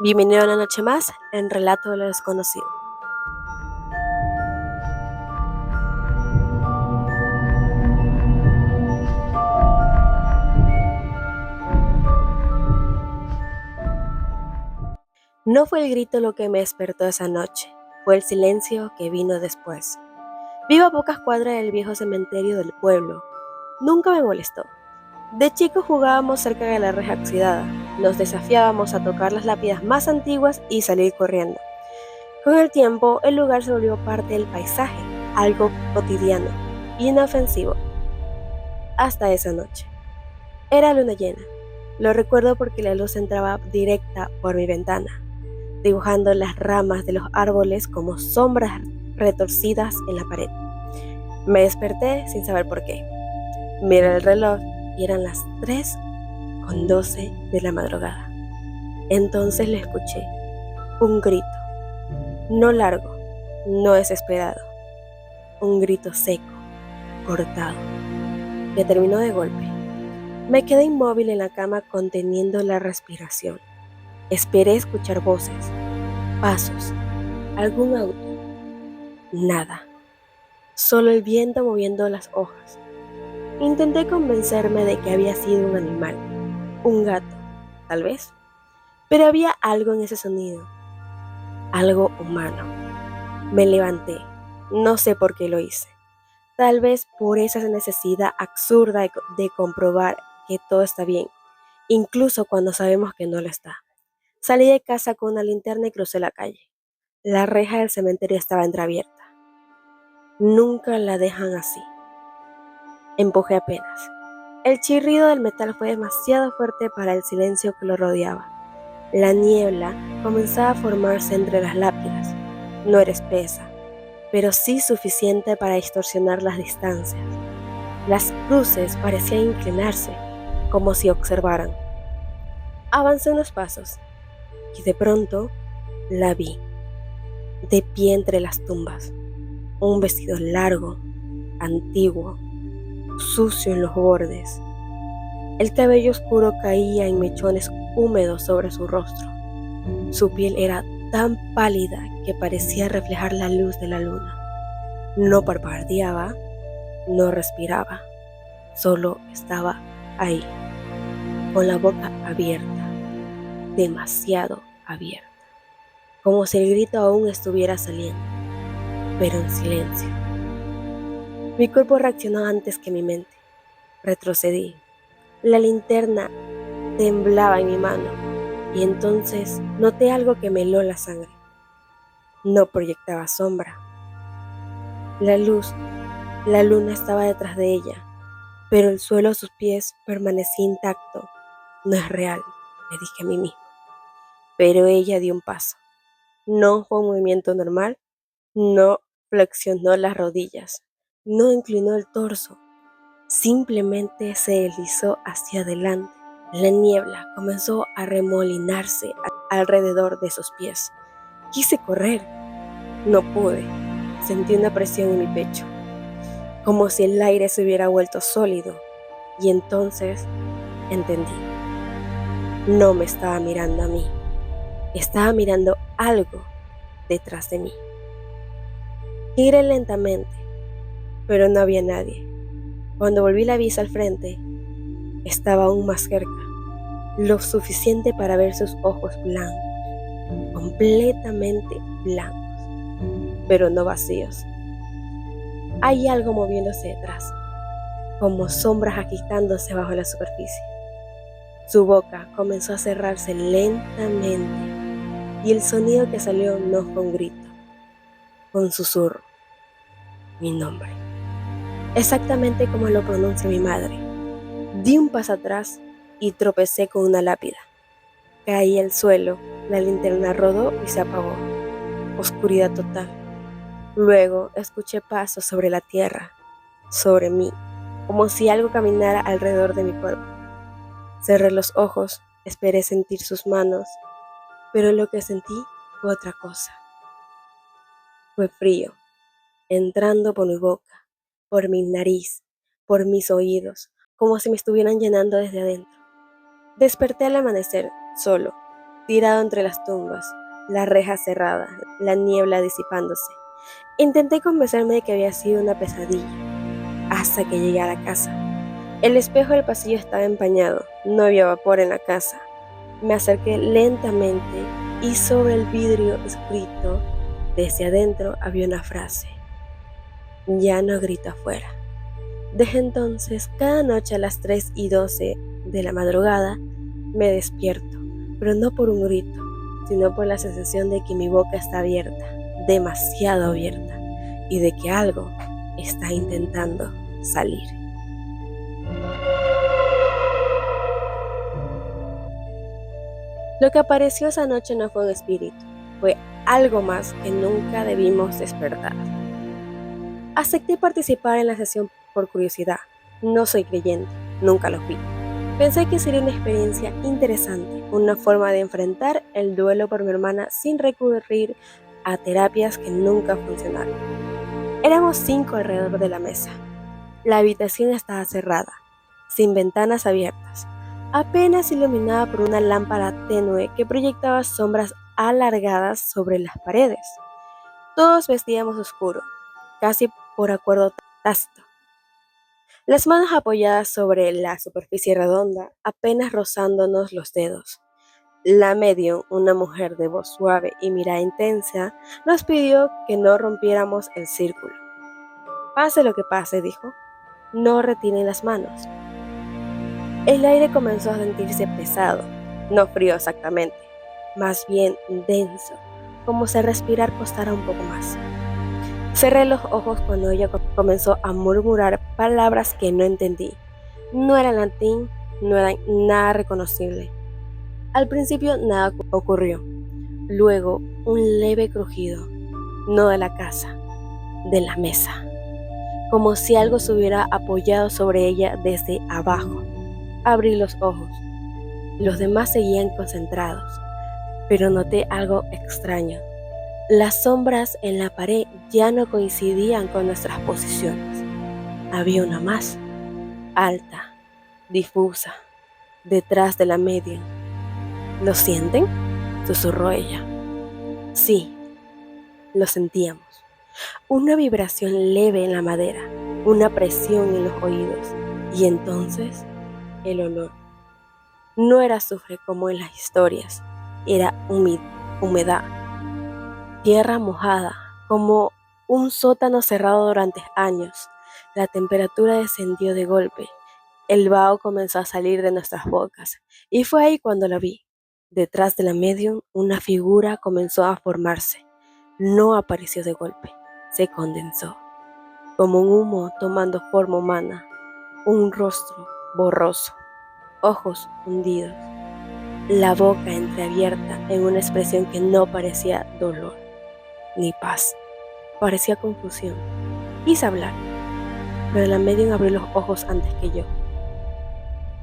Bienvenido a una noche más en Relato de lo Desconocido. No fue el grito lo que me despertó esa noche, fue el silencio que vino después. Vivo a pocas cuadras del viejo cementerio del pueblo. Nunca me molestó. De chicos jugábamos cerca de la reja oxidada. Nos desafiábamos a tocar las lápidas más antiguas y salir corriendo. Con el tiempo, el lugar se volvió parte del paisaje, algo cotidiano, inofensivo, hasta esa noche. Era luna llena. Lo recuerdo porque la luz entraba directa por mi ventana, dibujando las ramas de los árboles como sombras retorcidas en la pared. Me desperté sin saber por qué. Miré el reloj y eran las 3:12 de la madrugada. Entonces le escuché un grito, no largo, no desesperado, un grito seco, cortado, que terminó de golpe. Me quedé inmóvil en la cama conteniendo la respiración. Esperé escuchar voces, pasos, algún auto. Nada. Solo el viento moviendo las hojas. Intenté convencerme de que había sido un animal, un gato, tal vez. Pero había algo en ese sonido, algo humano. Me levanté. No sé por qué lo hice. Tal vez por esa necesidad absurda de comprobar que todo está bien, incluso cuando sabemos que no lo está. Salí de casa con una linterna y crucé la calle. La reja del cementerio estaba entreabierta. Nunca la dejan así. Empujé apenas. El chirrido del metal fue demasiado fuerte para el silencio que lo rodeaba. La niebla comenzaba a formarse entre las lápidas. No era espesa, pero sí suficiente para distorsionar las distancias. Las cruces parecían inclinarse, como si observaran. Avancé unos pasos y de pronto la vi, de pie entre las tumbas. Un vestido largo, antiguo, sucio en los bordes. El cabello oscuro caía en mechones húmedos sobre su rostro. Su piel era tan pálida que parecía reflejar la luz de la luna. No parpadeaba, no respiraba, solo estaba ahí, con la boca abierta, demasiado abierta, como si el grito aún estuviera saliendo, pero en silencio. Mi cuerpo reaccionó antes que mi mente. Retrocedí. La linterna temblaba en mi mano y entonces noté algo que me heló la sangre. No proyectaba sombra. La luz, la luna estaba detrás de ella, pero el suelo a sus pies permanecía intacto. No es real, me dije a mí mismo. Pero ella dio un paso. No fue un movimiento normal, no flexionó las rodillas, no inclinó el torso, simplemente se deslizó hacia adelante. La niebla comenzó a remolinarse alrededor de sus pies. Quise correr, no pude. Sentí una presión en mi pecho, como si el aire se hubiera vuelto sólido. Y entonces entendí. No me estaba mirando a mí, estaba mirando algo detrás de mí. Giré lentamente, pero no había nadie. Cuando volví la vista al frente, estaba aún más cerca, lo suficiente para ver sus ojos blancos, completamente blancos, pero no vacíos. Hay algo moviéndose detrás, como sombras agitándose bajo la superficie. Su boca comenzó a cerrarse lentamente y el sonido que salió no fue un grito, fue un susurro, mi nombre, exactamente como lo pronuncia mi madre. Di un paso atrás y tropecé con una lápida. Caí al suelo, la linterna rodó y se apagó. Oscuridad total. Luego escuché pasos sobre la tierra, sobre mí, como si algo caminara alrededor de mi cuerpo. Cerré los ojos, esperé sentir sus manos, pero lo que sentí fue otra cosa. Fue frío, entrando por mi boca, por mi nariz, por mis oídos, como si me estuvieran llenando desde adentro. Desperté al amanecer, solo. tirado entre las tumbas, la reja cerrada, la niebla disipándose. Intenté convencerme de que había sido una pesadilla, hasta que llegué a la casa. El espejo del pasillo estaba empañado, no había vapor en la casa. Me acerqué lentamente y sobre el vidrio escrito desde adentro había una frase: ya no grito afuera. Desde entonces, cada noche a las 3:12 de la madrugada, me despierto, pero no por un grito, sino por la sensación de que mi boca está abierta, demasiado abierta, y de que algo está intentando salir. Lo que apareció esa noche no fue un espíritu, fue algo más que nunca debimos despertar. Acepté participar en la sesión por curiosidad. No soy creyente, nunca lo fui. Pensé que sería una experiencia interesante, una forma de enfrentar el duelo por mi hermana sin recurrir a terapias que nunca funcionaron. Éramos 5 alrededor de la mesa. La habitación estaba cerrada, sin ventanas abiertas, apenas iluminada por una lámpara tenue que proyectaba sombras alargadas sobre las paredes. Todos vestíamos oscuro, casi por acuerdo tácito. Las manos apoyadas sobre la superficie redonda, apenas rozándonos los dedos. La medium, una mujer de voz suave y mirada intensa, nos pidió que no rompiéramos el círculo. Pase lo que pase, dijo, no retiren las manos. El aire comenzó a sentirse pesado, no frío exactamente, más bien denso, como si respirar costara un poco más. Cerré los ojos cuando ella comenzó a murmurar palabras que no entendí. No era latín, no era nada reconocible. Al principio nada ocurrió. Luego un leve crujido, no de la casa, de la mesa, como si algo se hubiera apoyado sobre ella desde abajo. Abrí los ojos. Los demás seguían concentrados, pero noté algo extraño. Las sombras en la pared ya no coincidían con nuestras posiciones. Había una más, alta, difusa, detrás de la medium. ¿Lo sienten?, susurró ella. Sí, lo sentíamos. Una vibración leve en la madera, una presión en los oídos, y entonces el olor. No era azufre como en las historias, era humedad. Tierra mojada, como un sótano cerrado durante años. La temperatura descendió de golpe. El vaho comenzó a salir de nuestras bocas. Y fue ahí cuando la vi. Detrás de la medium, una figura comenzó a formarse. No apareció de golpe. Se condensó, como un humo tomando forma humana. Un rostro borroso, ojos hundidos, la boca entreabierta en una expresión que no parecía dolor ni paz, parecía confusión. Quise hablar, pero la medium abrió los ojos antes que yo.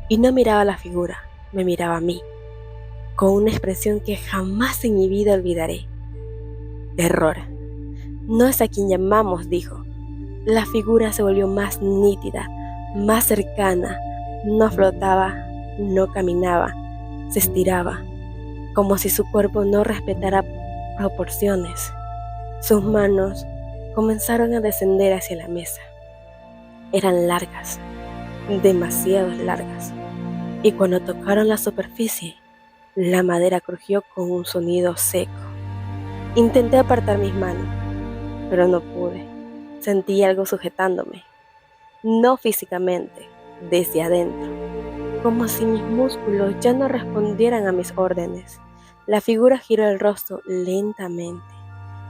Y no miraba a la figura, me miraba a mí, con una expresión que jamás en mi vida olvidaré. Terror. No es a quien llamamos, dijo. La figura se volvió más nítida, más cercana. No flotaba, no caminaba, se estiraba, como si su cuerpo no respetara proporciones. Sus manos comenzaron a descender hacia la mesa. Eran largas, demasiado largas, y cuando tocaron la superficie, la madera crujió con un sonido seco. Intenté apartar mis manos, pero no pude. Sentí algo sujetándome, no físicamente, desde adentro, como si mis músculos ya no respondieran a mis órdenes. La figura giró el rostro lentamente,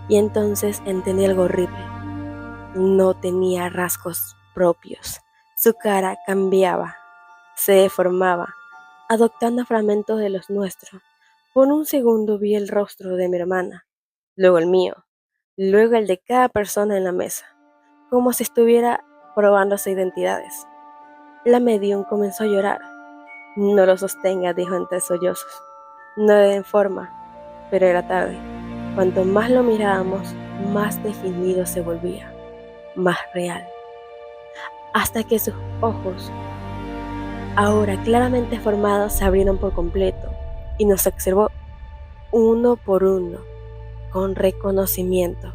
y entonces entendí algo horrible. No tenía rasgos propios. Su cara cambiaba, se deformaba, adoptando fragmentos de los nuestros. Por un segundo vi el rostro de mi hermana, luego el mío, luego el de cada persona en la mesa, como si estuviera probándose identidades. La medium comenzó a llorar. No lo sostenga, dijo entre sollozos. No le den forma, pero era tarde. Cuanto más lo mirábamos, más definido se volvía, más real. Hasta que sus ojos, ahora claramente formados, se abrieron por completo y nos observó Uno por uno, con reconocimiento,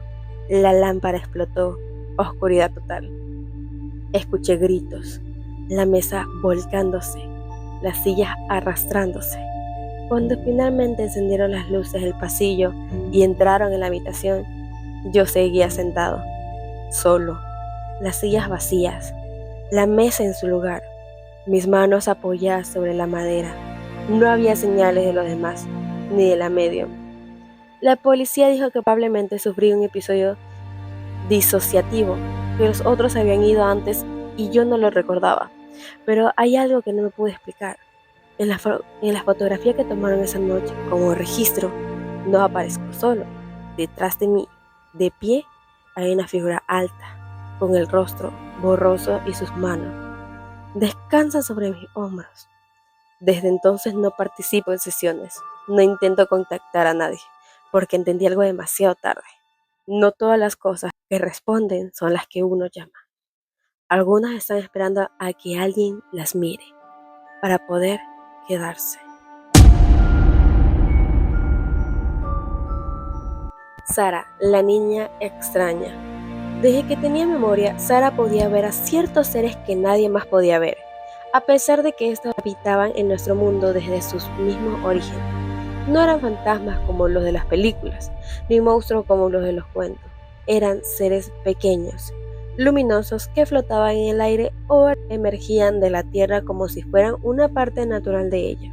la lámpara explotó, oscuridad total. Escuché gritos, la mesa volcándose, las sillas arrastrándose. Cuando finalmente encendieron las luces del pasillo y entraron en la habitación, yo seguía sentado, solo, las sillas vacías, la mesa en su lugar, mis manos apoyadas sobre la madera. No había señales de los demás, ni de la medium. La policía dijo que probablemente sufrí un episodio disociativo, que los otros habían ido antes y yo no lo recordaba. Pero hay algo que no me pude explicar. En la fotografía que tomaron esa noche como registro, no aparezco solo. Detrás de mí, de pie, hay una figura alta, con el rostro borroso y sus manos descansan sobre mis hombros. Desde entonces no participo en sesiones, no intento contactar a nadie, porque entendí algo demasiado tarde. No todas las cosas que responden son las que uno llama. Algunas están esperando a que alguien las mire, para poder quedarse. Sara, la niña extraña. Desde que tenía memoria, Sara podía ver a ciertos seres que nadie más podía ver, a pesar de que estos habitaban en nuestro mundo desde sus mismos orígenes. No eran fantasmas como los de las películas, ni monstruos como los de los cuentos. Eran seres pequeños, luminosos que flotaban en el aire o emergían de la tierra como si fueran una parte natural de ella.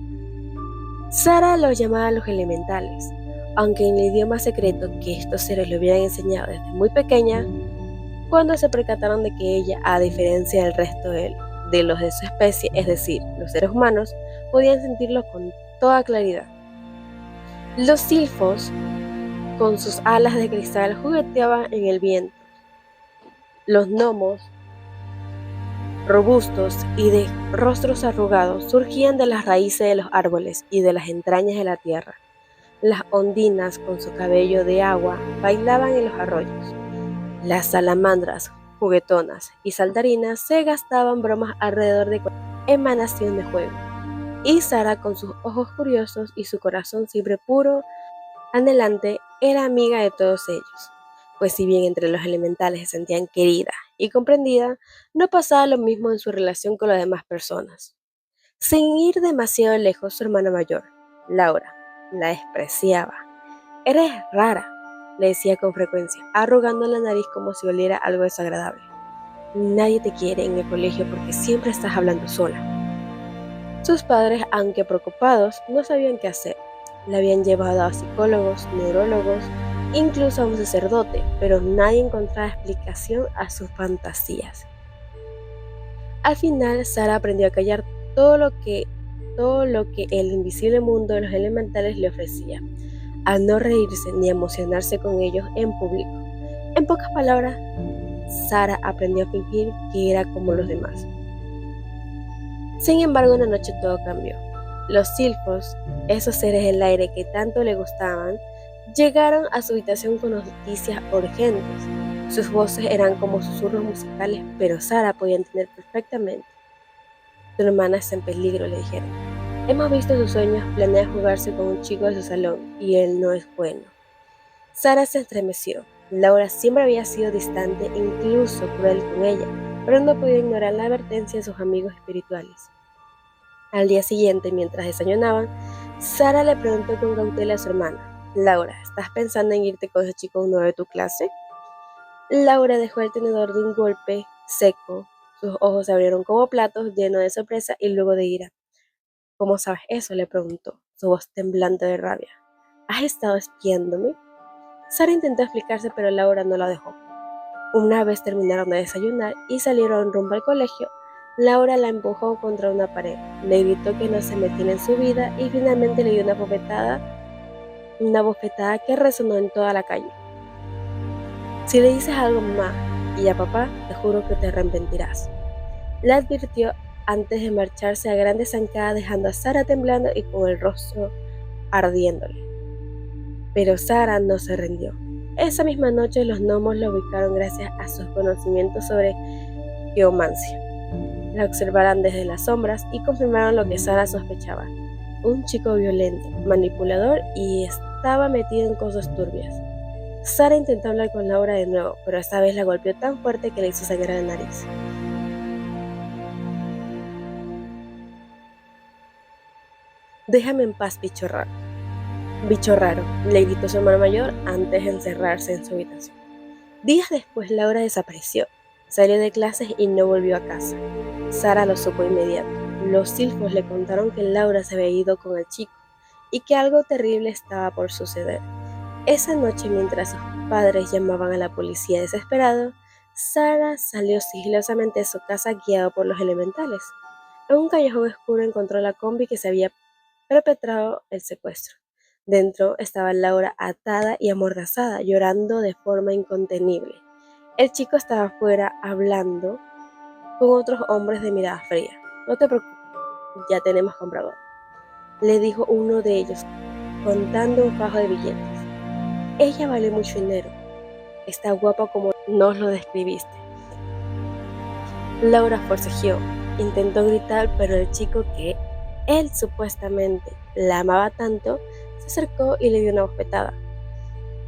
Sara los llamaba los elementales, aunque en el idioma secreto que estos seres le hubieran enseñado desde muy pequeña. Cuando se percataron de que ella, a diferencia del resto de los de su especie, es decir, los seres humanos, podían sentirlo con toda claridad. Los silfos, con sus alas de cristal, jugueteaban en el viento. Los gnomos, robustos y de rostros arrugados, surgían de las raíces de los árboles y de las entrañas de la tierra. Las ondinas, con su cabello de agua, bailaban en los arroyos. Las salamandras, juguetonas y saltarinas se gastaban bromas alrededor de cualquier emanación de juego. Y Sara, con sus ojos curiosos y su corazón siempre puro, anhelante, era amiga de todos ellos, pues si bien entre los elementales se sentían querida y comprendida, no pasaba lo mismo en su relación con las demás personas. Sin ir demasiado lejos, su hermana mayor, Laura, la despreciaba. «Eres rara», le decía con frecuencia, arrugando la nariz como si oliera algo desagradable. «Nadie te quiere en el colegio porque siempre estás hablando sola». Sus padres, aunque preocupados, no sabían qué hacer. La habían llevado a psicólogos, neurólogos, incluso a un sacerdote, pero nadie encontraba explicación a sus fantasías. Al final, Sara aprendió a callar todo lo que el invisible mundo de los elementales le ofrecía, a no reírse ni emocionarse con ellos en público. En pocas palabras, Sara aprendió a fingir que era como los demás. Sin embargo, una noche todo cambió. Los silfos, esos seres del aire que tanto le gustaban, llegaron a su habitación con noticias urgentes. Sus voces eran como susurros musicales, pero Sara podía entender perfectamente. «Tu hermana está en peligro», le dijeron. «Hemos visto sus sueños, planea jugarse con un chico de su salón, y él no es bueno». Sara se estremeció. Laura siempre había sido distante e incluso cruel con ella, pero no podía ignorar la advertencia de sus amigos espirituales. Al día siguiente, mientras desayunaban, Sara le preguntó con cautela a su hermana: «Laura, ¿estás pensando en irte con ese chico nuevo de tu clase?». Laura dejó el tenedor de un golpe seco. Sus ojos se abrieron como platos, llenos de sorpresa y luego de ira. «¿Cómo sabes eso?», le preguntó, su voz temblante de rabia. «¿Has estado espiándome?». Sara intentó explicarse, pero Laura no la dejó. Una vez terminaron de desayunar y salieron rumbo al colegio, Laura la empujó contra una pared, le gritó que no se metiera en su vida y finalmente le dio una bofetada que resonó en toda la calle. «Si le dices algo a mamá y a papá, te juro que te arrepentirás», le advirtió antes de marcharse a grandes zancadas, dejando a Sara temblando y con el rostro ardiéndole. Pero Sara no se rindió. Esa misma noche los gnomos la ubicaron gracias a sus conocimientos sobre geomancia. La observaron desde las sombras y confirmaron lo que Sara sospechaba. un chico violento, manipulador y estaba metido en cosas turbias. Sara intentó hablar con Laura de nuevo, pero esta vez la golpeó tan fuerte que le hizo sangrar la nariz. «Déjame en paz, bicho raro». «Bicho raro», le gritó su hermano mayor antes de encerrarse en su habitación. Días después, Laura desapareció. Salió de clases y no volvió a casa. Sara lo supo inmediato. Los silfos le contaron que Laura se había ido con el chico y que algo terrible estaba por suceder. Esa noche, mientras sus padres llamaban a la policía desesperado, Sara salió sigilosamente de su casa guiado por los elementales. En un callejón oscuro encontró la combi que se había perpetrado el secuestro. Dentro estaba Laura atada y amordazada, llorando de forma incontenible. El chico estaba afuera hablando con otros hombres de mirada fría. «No te preocupes, ya tenemos comprador», le dijo uno de ellos, contando un fajo de billetes. «Ella vale mucho dinero. Está guapa como nos lo describiste». Laura forcejeó, intentó gritar, pero el chico, que él supuestamente la amaba tanto, se acercó y le dio una bofetada.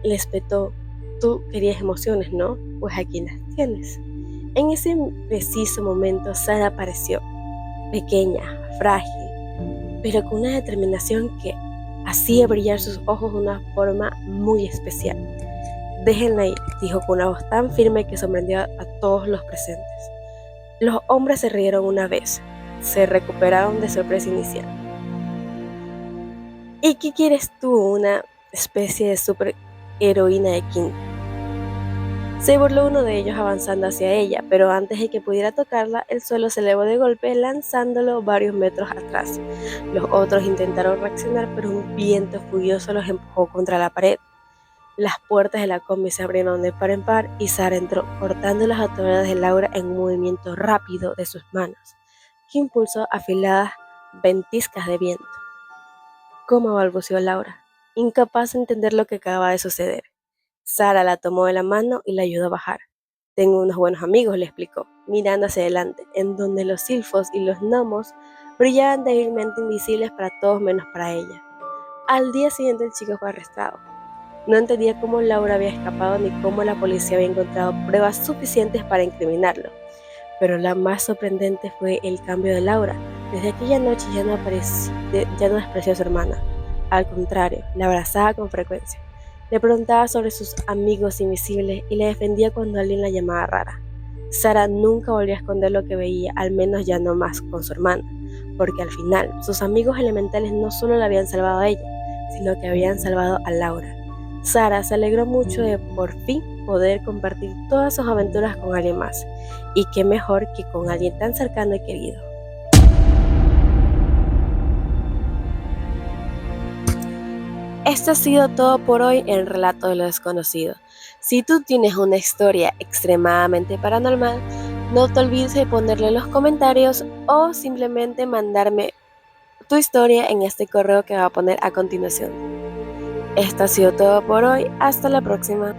Le espetó: «Tú querías emociones, ¿no? Pues aquí las tienes». En ese preciso momento, Sara apareció, pequeña, frágil, pero con una determinación que hacía brillar sus ojos de una forma muy especial. «Déjenla ir», dijo con una voz tan firme que sorprendió a todos los presentes. Los hombres se rieron una vez, se recuperaron de sorpresa inicial. «¿Y qué quieres tú, una especie de superheroína de quinta?», se burló uno de ellos avanzando hacia ella, pero antes de que pudiera tocarla, el suelo se elevó de golpe, lanzándolo varios metros atrás. Los otros intentaron reaccionar, pero un viento furioso los empujó contra la pared. Las puertas de la combi se abrieron de par en par y Sara entró, cortando las ataduras de Laura en un movimiento rápido de sus manos, que impulsó afiladas ventiscas de viento. «¿Cómo?», balbuceó Laura, incapaz de entender lo que acababa de suceder. Sara la tomó de la mano y la ayudó a bajar. «Tengo unos buenos amigos», le explicó, mirando hacia adelante, en donde los silfos y los gnomos brillaban débilmente invisibles para todos menos para ella. Al día siguiente el chico fue arrestado. No entendía cómo Laura había escapado ni cómo la policía había encontrado pruebas suficientes para incriminarlo. Pero la más sorprendente fue el cambio de Laura. Desde aquella noche ya no despreció a su hermana. Al contrario, la abrazaba con frecuencia. Le preguntaba sobre sus amigos invisibles y le defendía cuando alguien la llamaba rara. Sara nunca volvió a esconder lo que veía, al menos ya no más con su hermana, porque al final sus amigos elementales no solo la habían salvado a ella, sino que habían salvado a Laura. Sara se alegró mucho de por fin poder compartir todas sus aventuras con alguien más, y qué mejor que con alguien tan cercano y querido. Esto ha sido todo por hoy en Relato de lo Desconocido. Si tú tienes una historia extremadamente paranormal, no te olvides de ponerla en los comentarios o simplemente mandarme tu historia en este correo que voy a poner a continuación. Esto ha sido todo por hoy. Hasta la próxima.